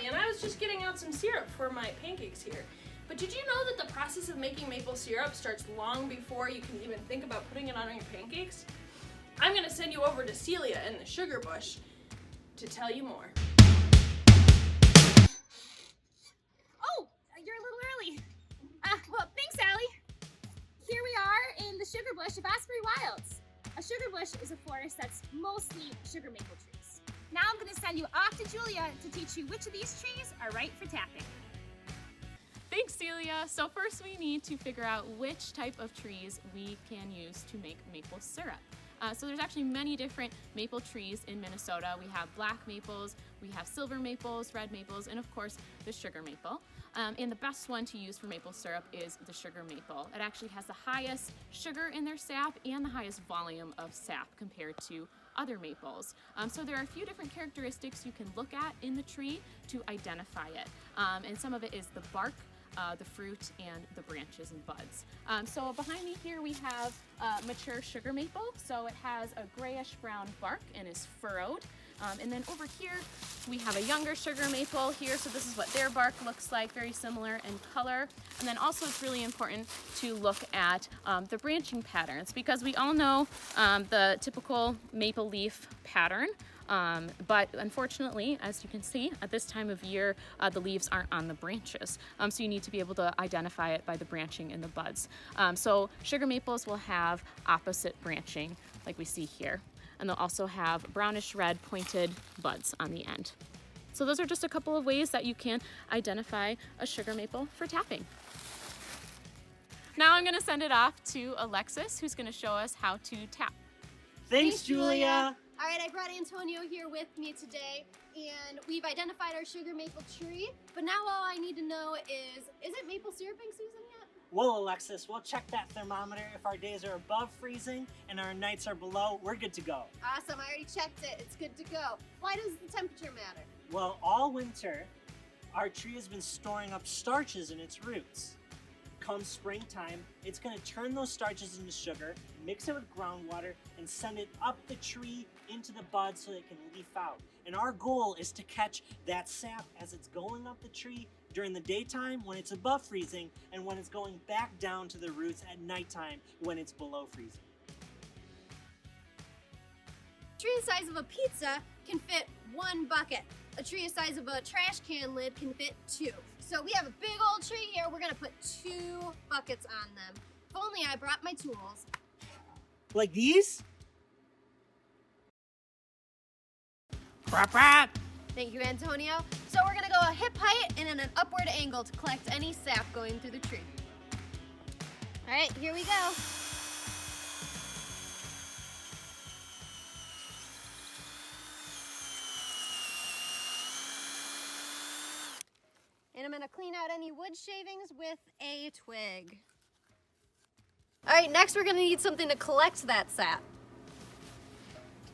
Sally, and I was just getting out some syrup for my pancakes here. But did you know that the process of making maple syrup starts long before you can even think about putting it on your pancakes? I'm going to send you over to Celia in the sugar bush to tell you more. Oh, you're a little early. Well, thanks, Allie. Here we are in the sugar bush of Osprey Wilds. A sugar bush is a forest that's mostly sugar maple trees. Now I'm going to send you off to Julia to teach you which of these trees are right for tapping. Thanks, Celia. So first we need to figure out which type of trees we can use to make maple syrup. So there's actually many different maple trees in Minnesota. We have black maples, we have silver maples, red maples, and of course the sugar maple. And the best one to use for maple syrup is the sugar maple. It actually has the highest sugar in their sap and the highest volume of sap compared to other maples. So there are a few different characteristics you can look at in the tree to identify it. And some of it is the bark, the fruit, and the branches and buds. So behind me here we have mature sugar maple. So it has a grayish brown bark and is furrowed. And then over here we have a younger sugar maple here. So this is what their bark looks like, very similar in color. And then also it's really important to look at the branching patterns, because we all know the typical maple leaf pattern. But unfortunately, as you can see, at this time of year, the leaves aren't on the branches. So you need to be able to identify it by the branching in the buds. So sugar maples will have opposite branching, like we see here. And they'll also have brownish red pointed buds on the end. So those are just a couple of ways that you can identify a sugar maple for tapping. Now I'm going to send it off to Alexis, who's going to show us how to tap. Thanks, Julia. All right, I brought Antonio here with me today, and we've identified our sugar maple tree, but now all I need to know is it maple syruping season yet? Well, Alexis, we'll check that thermometer. If our days are above freezing and our nights are below, we're good to go. Awesome, I already checked it. It's good to go. Why does the temperature matter? Well, all winter, our tree has been storing up starches in its roots. Come springtime, it's going to turn those starches into sugar, mix it with groundwater, and send it up the tree into the buds so it can leaf out. And our goal is to catch that sap as it's going up the tree during the daytime when it's above freezing, and when it's going back down to the roots at nighttime when it's below freezing. A tree the size of a pizza can fit 1 bucket. A tree the size of a trash can lid can fit 2. So we have a big old tree here. We're gonna put 2 buckets on them. If only I brought my tools. Like these? Thank you, Antonio. So we're gonna go a hip height and in an upward angle to collect any sap going through the tree. All right, here we go. And I'm gonna clean out any wood shavings with a twig. All right, next we're gonna need something to collect that sap.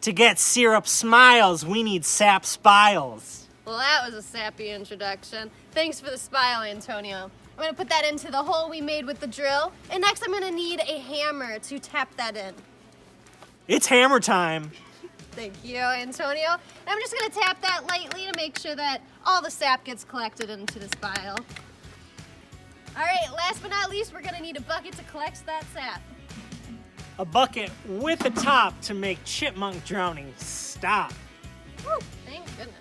To get syrup smiles, we need sap spiles. Well, that was a sappy introduction. Thanks for the spile, Antonio. I'm gonna put that into the hole we made with the drill. And next I'm gonna need a hammer to tap that in. It's hammer time. Thank you, Antonio. And I'm just gonna tap that lightly to make sure that all the sap gets collected into the spile. All right, last but not least, we're gonna need a bucket to collect that sap. A bucket with a top to make chipmunk drowning stop. Whew, thank goodness.